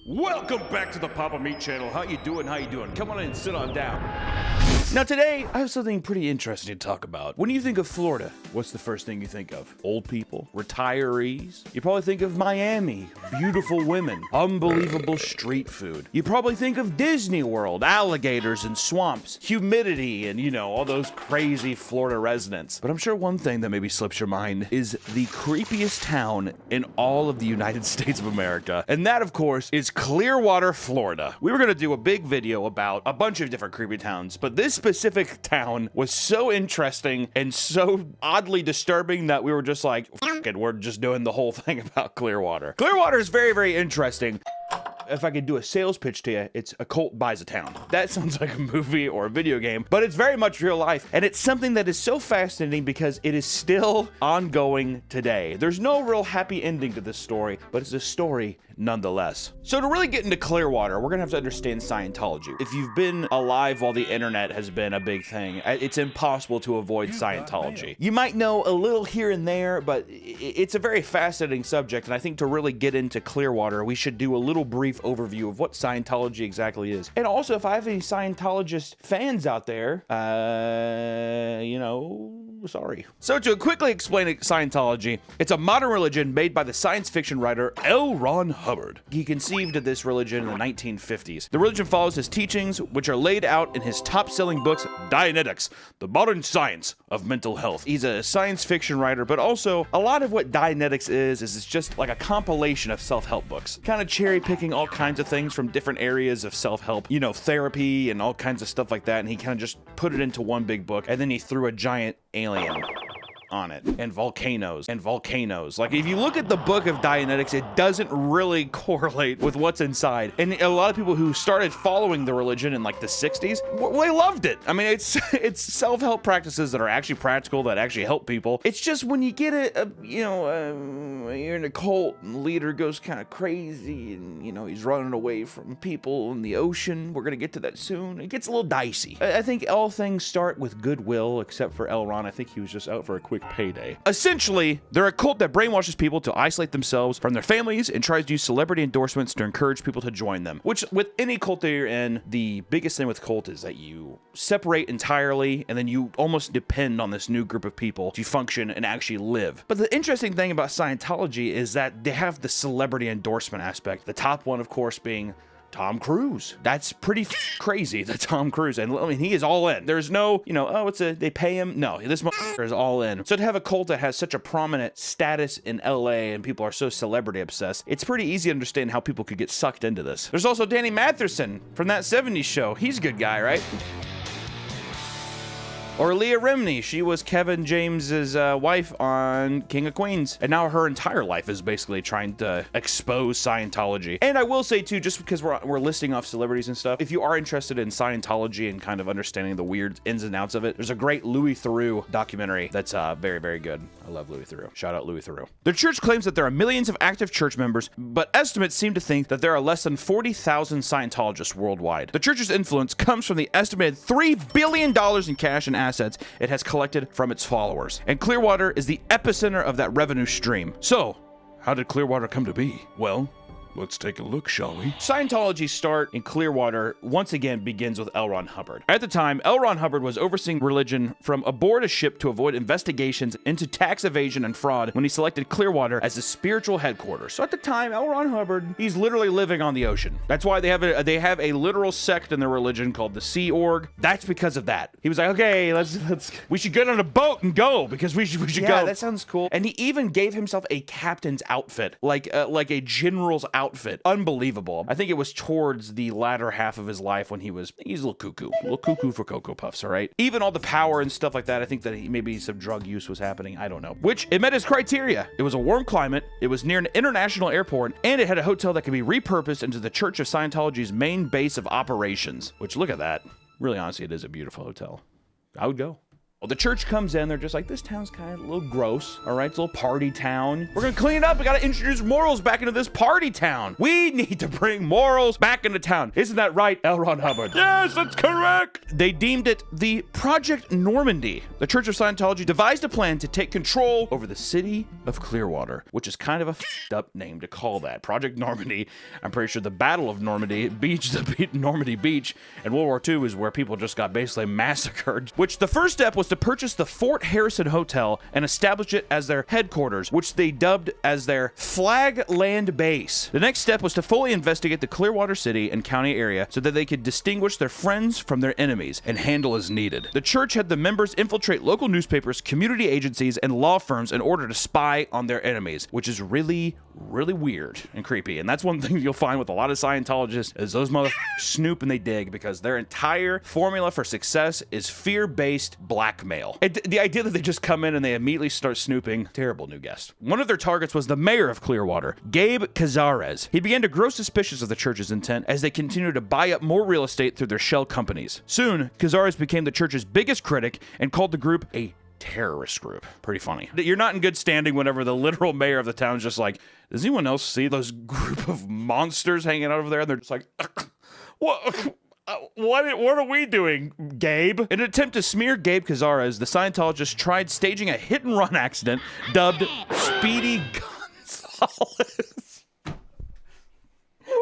Welcome back to the Papa Meat channel. How you doing? Come on in and sit on down. Now today, I have something pretty interesting to talk about. When you think of Florida, what's the first thing you think of? Old people? Retirees? You probably think of Miami, beautiful women, unbelievable street food. You probably think of Disney World, alligators and swamps, humidity, and all those crazy Florida residents. But I'm sure one thing that maybe slips your mind is the creepiest town in all of the United States of America. And that, of course, is Clearwater, Florida. We were gonna do a big video about a bunch of different creepy towns, but this specific town was so interesting and so oddly disturbing that we were just like, F it, we're just doing the whole thing about Clearwater. Clearwater is very, very interesting. If I could do a sales pitch to you, it's a cult buys a town. That sounds like a movie or a video game, but it's very much real life. And it's something that is so fascinating because it is still ongoing today. There's no real happy ending to this story, but it's a story nonetheless. So to really get into Clearwater, we're gonna have to understand Scientology. If you've been alive while the internet has been a big thing, it's impossible to avoid Scientology. You might know a little here and there, but it's a very fascinating subject, and I think to really get into Clearwater, we should do a little brief overview of what Scientology exactly is. And also, if I have any Scientologist fans out there, sorry. So to quickly explain Scientology, it's a modern religion made by the science fiction writer L. Ron Hubbard. He conceived of this religion in the 1950s. The religion follows his teachings, which are laid out in his top-selling books, Dianetics, the Modern Science of Mental Health. He's a science fiction writer, but also a lot of what Dianetics is it's just like a compilation of self-help books, kind of cherry-picking all kinds of things from different areas of self-help, therapy and all kinds of stuff like that, and he kind of just put it into one big book, and then he threw a giant alien on it, and volcanoes. Like, if you look at the book of Dianetics, it doesn't really correlate with what's inside. And a lot of people who started following the religion in like the 60s, they loved it. I mean, it's self-help practices that are actually practical, that actually help people. It's just when you get you're in a cult and the leader goes kind of crazy and, he's running away from people in the ocean. We're gonna get to that soon. It gets a little dicey. I think all things start with goodwill, except for L. Ron. I think he was just out for a quick payday. Essentially, they're a cult that brainwashes people to isolate themselves from their families and tries to use celebrity endorsements to encourage people to join them. Which, with any cult that you're in, the biggest thing with cult is that you separate entirely and then you almost depend on this new group of people to function and actually live. But the interesting thing about Scientology is that they have the celebrity endorsement aspect. The top one, of course, being Tom Cruise. That's pretty crazy, the Tom Cruise. And I mean, he is all in. There's no, they pay him. No, this motherfucker is all in. So to have a cult that has such a prominent status in LA and people are so celebrity obsessed, it's pretty easy to understand how people could get sucked into this. There's also Danny Matheson from that 70s show. He's a good guy, right? Or Leah Remini, she was Kevin James's wife on King of Queens, and now her entire life is basically trying to expose Scientology. And I will say too, just because we're listing off celebrities and stuff, if you are interested in Scientology and kind of understanding the weird ins and outs of it, there's a great Louis Theroux documentary that's very, very good. I love Louis Theroux. Shout out Louis Theroux. The church claims that there are millions of active church members, but estimates seem to think that there are less than 40,000 Scientologists worldwide. The church's influence comes from the estimated $3 billion in cash and assets it has collected from its followers. And Clearwater is the epicenter of that revenue stream. So, how did Clearwater come to be? Well, let's take a look, shall we? Scientology's start in Clearwater once again begins with L. Ron Hubbard. At the time, L. Ron Hubbard was overseeing religion from aboard a ship to avoid investigations into tax evasion and fraud when he selected Clearwater as the spiritual headquarters. So at the time, L. Ron Hubbard, he's literally living on the ocean. That's why they have a literal sect in their religion called the Sea Org. That's because of that. He was like, okay, we should get on a boat and go because we should go. Yeah, that sounds cool. And he even gave himself a captain's outfit, like a general's outfit. Unbelievable. I think it was towards the latter half of his life when he's a little cuckoo for Cocoa Puffs, all right? Even all the power and stuff like that, I think that maybe some drug use was happening. I don't know. Which, it met his criteria. It was a warm climate, it was near an international airport, and it had a hotel that could be repurposed into the Church of Scientology's main base of operations. Which, look at that. Really, honestly, it is a beautiful hotel. I would go. Well, the church comes in, they're just like, this town's kind of a little gross, all right? It's a little party town. We're gonna clean it up. We gotta introduce morals back into this party town. We need to bring morals back into town. Isn't that right, L. Ron Hubbard? Yes, that's correct. They deemed it the Project Normandy. The Church of Scientology devised a plan to take control over the city of Clearwater, which is kind of a f***ed up name to call that. Project Normandy. I'm pretty sure the Battle of Normandy Beach, Normandy Beach, in World War II is where people just got basically massacred, which the first step was to purchase the Fort Harrison Hotel and establish it as their headquarters, which they dubbed as their Flag Land Base. The next step was to fully investigate the Clearwater City and county area so that they could distinguish their friends from their enemies and handle as needed. The church had the members infiltrate local newspapers, community agencies, and law firms in order to spy on their enemies, which is really weird and creepy. And that's one thing you'll find with a lot of Scientologists is those motherfuckers snoop and they dig because their entire formula for success is fear-based blackmail. And the idea that they just come in and they immediately start snooping, terrible new guest. One of their targets was the mayor of Clearwater, Gabe Cazares. He began to grow suspicious of the church's intent as they continued to buy up more real estate through their shell companies. Soon, Cazares became the church's biggest critic and called the group a terrorist group. Pretty funny. You're not in good standing whenever the literal mayor of the town is just like, does anyone else see those group of monsters hanging out over there? And they're just like, what are we doing, Gabe? In an attempt to smear Gabe Cazares, the Scientologists tried staging a hit-and-run accident dubbed Speedy Gonzales.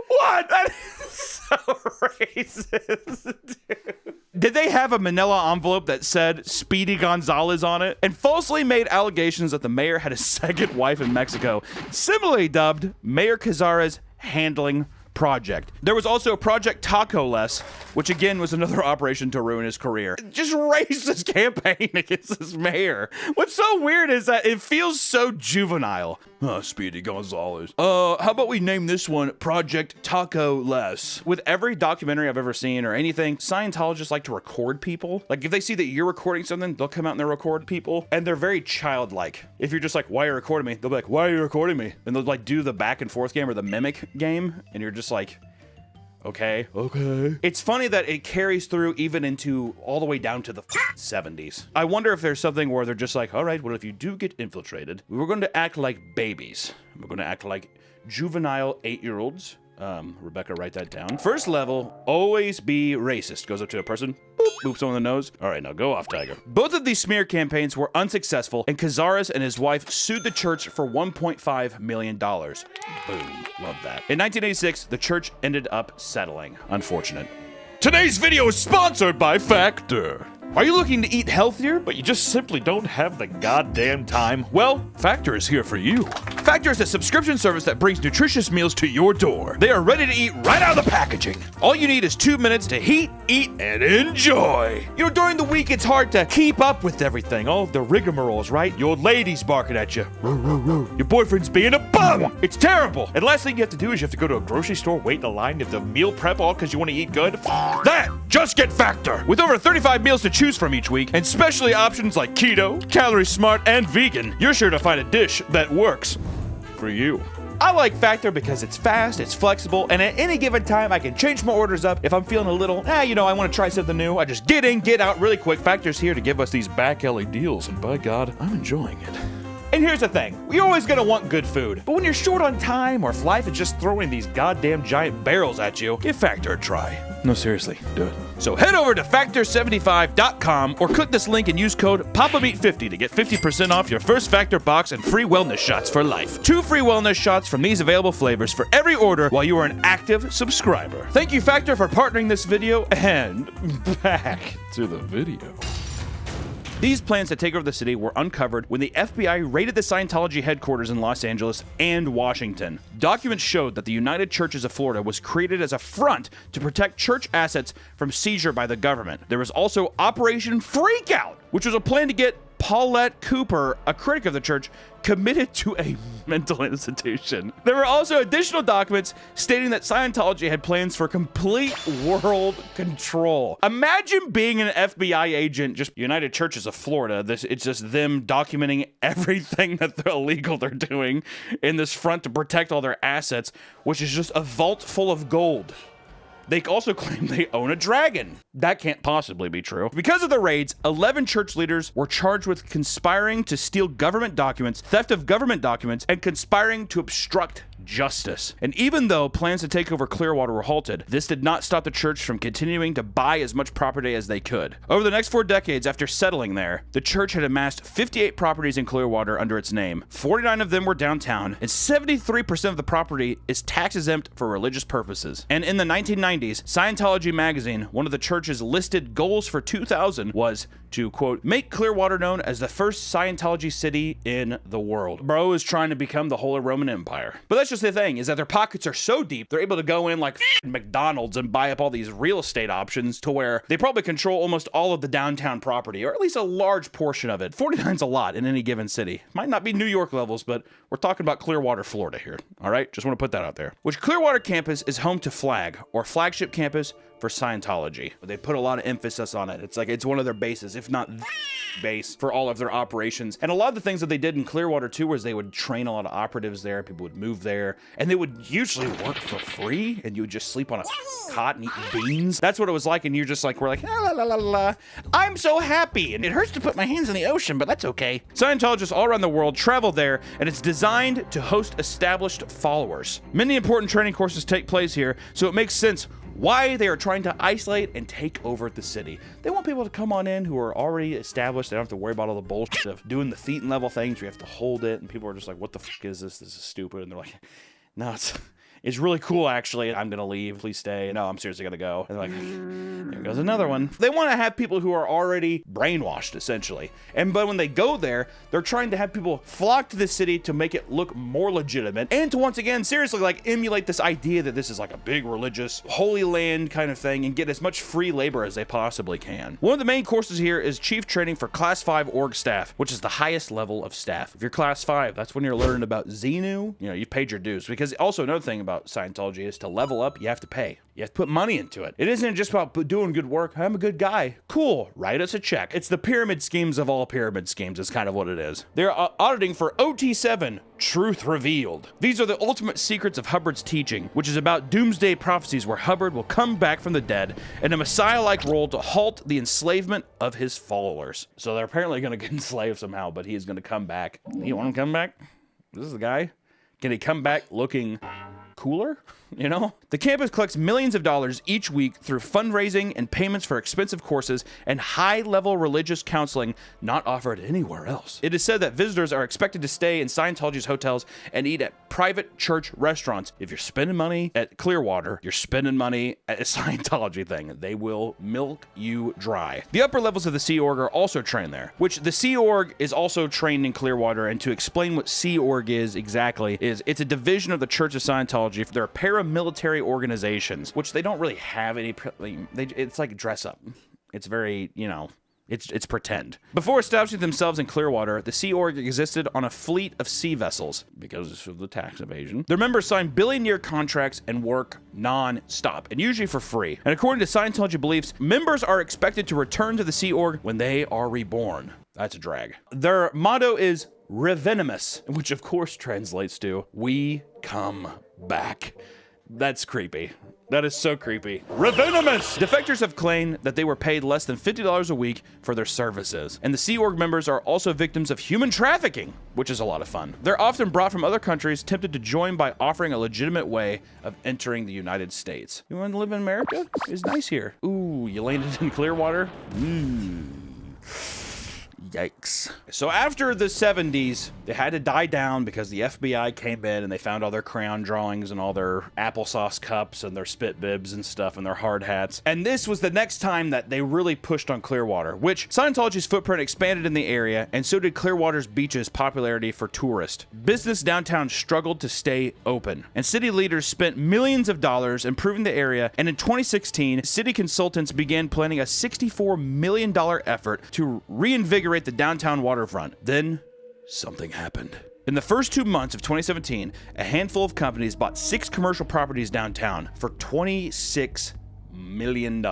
What? That is so racist, dude. Did they have a manila envelope that said Speedy Gonzales on it? And falsely made allegations that the mayor had a second wife in Mexico, similarly dubbed Mayor Cazares Handling Project. There was also Project Taco Less, which again was another operation to ruin his career. Just racist campaign against this mayor. What's so weird is that it feels so juvenile. Speedy Gonzales. How about we name this one Project Taco Less? With every documentary I've ever seen or anything, Scientologists like to record people. Like if they see that you're recording something, they'll come out and they'll record people. And they're very childlike. If you're just like, why are you recording me? They'll be like, why are you recording me? And they'll like do the back and forth game or the mimic game. And you're just like, okay. It's funny that it carries through even into all the way down to the 70s. I wonder if there's something where they're just like, all right, well, if you do get infiltrated, we're going to act like babies. We're going to act like juvenile 8-year-olds. Rebecca, write that down. First level, always be racist. Goes up to a person, boop, boops on the nose. All right, now go off, Tiger. Both of these smear campaigns were unsuccessful, and Cazares and his wife sued the church for $1.5 million. Boom, love that. In 1986, the church ended up settling. Unfortunate. Today's video is sponsored by Factor. Are you looking to eat healthier, but you just simply don't have the goddamn time? Well, Factor is here for you. Factor is a subscription service that brings nutritious meals to your door. They are ready to eat right out of the packaging. All you need is 2 minutes to heat, eat, and enjoy. You know, during the week, it's hard to keep up with everything. All the rigmaroles, right? Your lady's barking at you. Your boyfriend's being a bum. It's terrible. And last thing you have to do is you have to go to a grocery store, wait in a line, you have to meal prep all because you want to eat good. That! Just get Factor. With over 35 meals to choose from each week, and specialty options like keto, calorie smart, and vegan, you're sure to find a dish that works for you. I like Factor because it's fast, it's flexible, and at any given time, I can change my orders up if I'm feeling a little, I want to try something new. I just get in, get out really quick. Factor's here to give us these back alley deals, and by God, I'm enjoying it. And here's the thing, you're always gonna want good food, but when you're short on time or if life is just throwing these goddamn giant barrels at you, give Factor a try. No, seriously, do it. So head over to Factor75.com or click this link and use code PAPAMeat50 to get 50% off your first Factor box and free wellness shots for life. 2 free wellness shots from these available flavors for every order while you are an active subscriber. Thank you, Factor, for partnering this video, and back to the video. These plans to take over the city were uncovered when the FBI raided the Scientology headquarters in Los Angeles and Washington. Documents showed that the United Churches of Florida was created as a front to protect church assets from seizure by the government. There was also Operation Freakout, which was a plan to get Paulette Cooper, a critic of the church, committed to a mental institution. There were also additional documents stating that Scientology had plans for complete world control. Imagine being an FBI agent, just United Churches of Florida. It's just them documenting everything that they're illegal they're doing in this front to protect all their assets, which is just a vault full of gold. They also claim they own a dragon. That can't possibly be true. Because of the raids, 11 church leaders were charged with conspiring to steal government documents, theft of government documents, and conspiring to obstruct justice. And even though plans to take over Clearwater were halted, this did not stop the church from continuing to buy as much property as they could. Over the next 4 decades after settling there, the church had amassed 58 properties in Clearwater under its name. 49 of them were downtown, and 73% of the property is tax exempt for religious purposes. And in the 1990s, Scientology magazine, one of the church's listed goals for 2000 was to, quote, make Clearwater known as the first Scientology city in the world. Bro is trying to become the Holy Roman Empire. But that's just the thing, is that their pockets are so deep, they're able to go in like McDonald's and buy up all these real estate options to where they probably control almost all of the downtown property, or at least a large portion of it. 49's a lot in any given city. Might not be New York levels, but we're talking about Clearwater, Florida here. All right, just want to put that out there. Which Clearwater campus is home to Flag, or flagship campus for Scientology. They put a lot of emphasis on it. It's like it's one of their bases, if not the base for all of their operations. And a lot of the things that they did in Clearwater too was they would train a lot of operatives there. People would move there, and they would usually work for free, and you would just sleep on a cot and eat beans. That's what it was like, and you're just like, we're like, la la la la. I'm so happy, and it hurts to put my hands in the ocean, but that's okay. Scientologists all around the world travel there, and it's designed to host established followers. Many important training courses take place here, so it makes sense why they are trying to isolate and take over the city. They want people to come on in who are already established. They don't have to worry about all the bullshit of doing the Thetan level things. You have to hold it, and people are just like, what the fuck is this? This is stupid. And they're like, no, it's really cool, actually. I'm gonna leave. Please stay. No, I'm seriously gonna go. And they're like, there goes another one. They want to have people who are already brainwashed, essentially. But when they go there, they're trying to have people flock to the city to make it look more legitimate, and to once again, seriously, like emulate this idea that this is like a big religious holy land kind of thing, and get as much free labor as they possibly can. One of the main courses here is chief training for class 5 org staff, which is the highest level of staff. If you're class 5, that's when you're learning about Xenu. You know, you paid your dues. Because also another thing about Scientology is to level up, you have to pay. You have to put money into it. It isn't just about doing good work. I'm a good guy. Cool. Write us a check. It's the pyramid schemes of all pyramid schemes is kind of what it is. They're auditing for OT7, Truth Revealed. These are the ultimate secrets of Hubbard's teaching, which is about doomsday prophecies where Hubbard will come back from the dead in a messiah-like role to halt the enslavement of his followers. So they're apparently going to get enslaved somehow, but he's going to come back. You want him to come back? This is the guy? Can he come back looking cooler? You know? The campus collects millions of dollars each week through fundraising and payments for expensive courses and high-level religious counseling not offered anywhere else. It is said that visitors are expected to stay in Scientology's hotels and eat at private church restaurants. If you're spending money at Clearwater, you're spending money at a Scientology thing. They will milk you dry. The upper levels of the Sea Org are also trained there, which the Sea Org is also trained in Clearwater. And to explain what Sea Org is exactly, it's a division of the Church of Scientology. They're paramilitary organizations, which they don't really have any, it's like dress up. It's very, you know, it's pretend. Before establishing themselves in Clearwater, the Sea Org existed on a fleet of sea vessels because of the tax evasion. Their members signed billion-year contracts and work non-stop, and usually for free. And according to Scientology beliefs, members are expected to return to the Sea Org when they are reborn. That's a drag. Their motto is Revenomous, which of course translates to, we come back. That's creepy. That is so creepy. Revenomous! Defectors have claimed that they were paid less than $50 a week for their services. And the Sea Org members are also victims of human trafficking, which is a lot of fun. They're often brought from other countries, tempted to join by offering a legitimate way of entering the United States. You want to live in America? It's nice here. Ooh, you landed in Clearwater? Yikes. So after the 70s, they had to die down because the FBI came in and they found all their crayon drawings and all their applesauce cups and their spit bibs and stuff and their hard hats. And this was the next time that they really pushed on Clearwater, which Scientology's footprint expanded in the area, and so did Clearwater's beaches' popularity for tourists. Business downtown struggled to stay open, and city leaders spent millions of dollars improving the area, and in 2016, city consultants began planning a $64 million effort to reinvigorate the downtown waterfront. Then something happened. In the first 2 months of 2017, a handful of companies bought 6 commercial properties downtown for $26 million.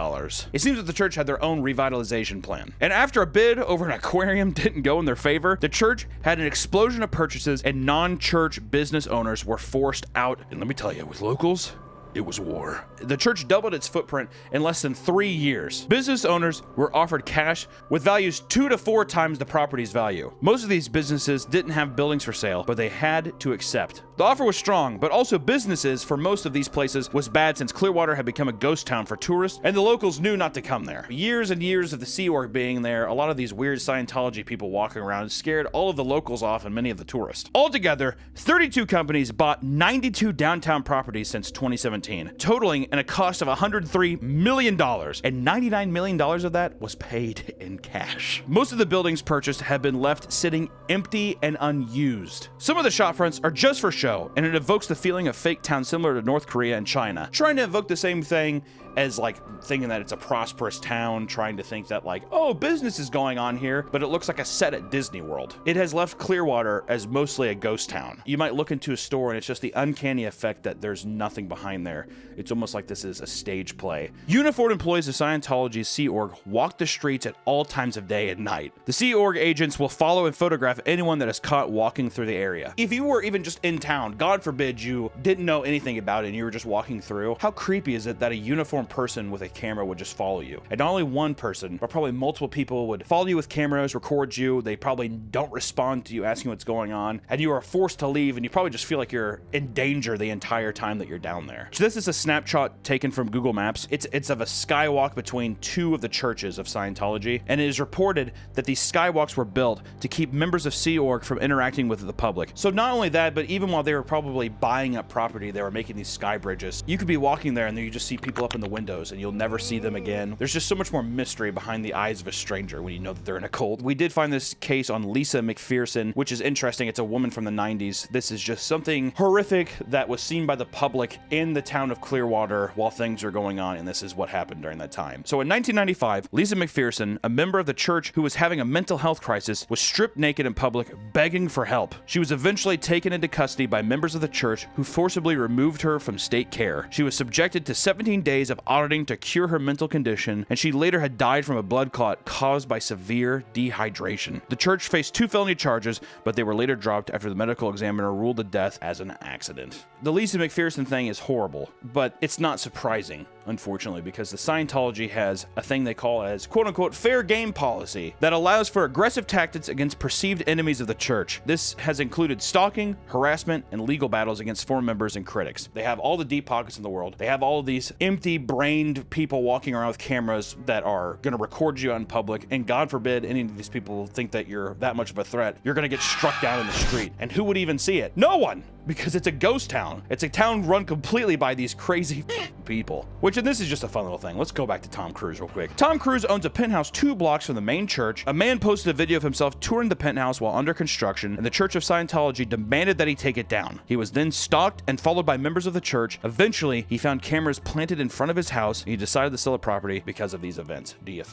It seems that the church had their own revitalization plan. And after a bid over an aquarium didn't go in their favor, the church had an explosion of purchases and non-church business owners were forced out. And let me tell you, with locals, It was war. The church doubled its footprint in less than 3 years. Business owners were offered cash with values 2 to 4 times the property's value. Most of these businesses didn't have buildings for sale, but they had to accept. The offer was strong, but also businesses for most of these places was bad since Clearwater had become a ghost town for tourists, and the locals knew not to come there. Years and years of the Sea Org being there, a lot of these weird Scientology people walking around scared all of the locals off and many of the tourists. Altogether, 32 companies bought 92 downtown properties since 2017, totaling in a cost of $103 million, and $99 million of that was paid in cash. Most of the buildings purchased have been left sitting empty and unused. Some of the shopfronts are just for show, and it evokes the feeling of fake town similar to North Korea and China, trying to evoke the same thing as like thinking that it's a prosperous town, trying to think that like, oh, business is going on here, but it looks like a set at Disney World. It has left Clearwater as mostly a ghost town. You might look into a store and it's just the uncanny effect that there's nothing behind there. It's almost like this is a stage play. Uniformed employees of Scientology's Sea Org walk the streets at all times of day and night. The Sea Org agents will follow and photograph anyone that is caught walking through the area. If you were even just in town, God forbid you didn't know anything about it and you were just walking through, how creepy is it that a uniformed person with a camera would just follow you? And not only one person, but probably multiple people would follow you with cameras, record you. They probably don't respond to you asking what's going on, and you are forced to leave, and you probably just feel like you're in danger the entire time that you're down there. So this is a snapshot taken from Google Maps. It's of a skywalk between 2 of the churches of Scientology, and it is reported that these skywalks were built to keep members of Sea Org from interacting with the public. So not only that, but even while they were probably buying up property, they were making these sky bridges. You could be walking there and then you just see people up in the windows and you'll never see them again. There's just so much more mystery behind the eyes of a stranger when you know that they're in a cult. We did find this case on Lisa McPherson, which is interesting. It's a woman from the 90s. This is just something horrific that was seen by the public in the town of Clearwater while things are going on, and this is what happened during that time. So in 1995, Lisa McPherson, a member of the church who was having a mental health crisis, was stripped naked in public, begging for help. She was eventually taken into custody by members of the church who forcibly removed her from state care. She was subjected to 17 days of auditing to cure her mental condition, and she later had died from a blood clot caused by severe dehydration. The church faced 2 felony charges, but they were later dropped after the medical examiner ruled the death as an accident. The Lisa McPherson thing is horrible, but it's not surprising, unfortunately, because the Scientology has a thing they call as quote-unquote fair game policy that allows for aggressive tactics against perceived enemies of the church. This has included stalking, harassment, and legal battles against former members and critics. They have all the deep pockets in the world. They have all of these empty-brained people walking around with cameras that are going to record you in public, and God forbid any of these people think that you're that much of a threat, you're going to get struck down in the street. And who would even see it? No one! Because it's a ghost town. It's a town run completely by these crazy people. Which, and this is just a fun little thing. Let's go back to Tom Cruise real quick. Tom Cruise owns a penthouse 2 blocks from the main church. A man posted a video of himself touring the penthouse while under construction, and the Church of Scientology demanded that he take it down. He was then stalked and followed by members of the church. Eventually, he found cameras planted in front of his house, and he decided to sell the property because of these events. Do you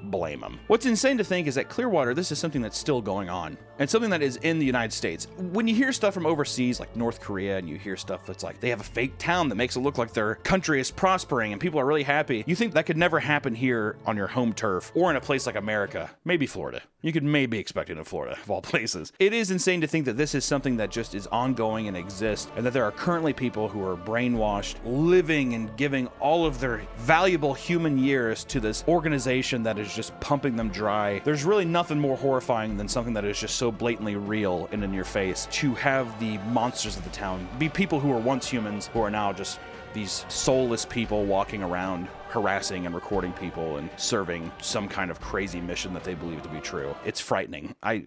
blame him? What's insane to think is that Clearwater, this is something that's still going on, and something that is in the United States. When you hear stuff from overseas, like North Korea, and you hear stuff that's like they have a fake town that makes it look like their country is prospering and people are really happy, you think that could never happen here on your home turf or in a place like America, maybe Florida. You could maybe expect it in Florida, of all places. It is insane to think that this is something that just is ongoing and exists, and that there are currently people who are brainwashed, living and giving all of their valuable human years to this organization that is just pumping them dry. There's really nothing more horrifying than something that is just so blatantly real and in your face. To have the monsters of the town be people who were once humans who are now just these soulless people walking around harassing and recording people and serving some kind of crazy mission that they believe to be true. It's frightening. I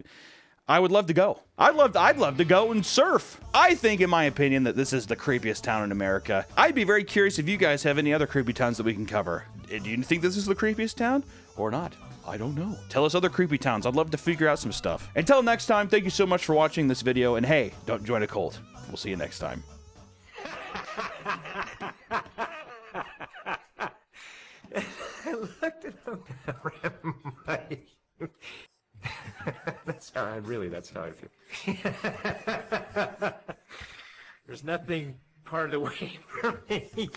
would love to go. I'd love to go and surf. I think, in my opinion, that this is the creepiest town in America. I'd be very curious if you guys have any other creepy towns that we can cover. Do you think this is the creepiest town or not? I don't know. Tell us other creepy towns. I'd love to figure out some stuff. Until next time, thank you so much for watching this video, and hey, don't join a cult. We'll see you next time. I looked at him. That's how I feel. There's nothing part of the way for me.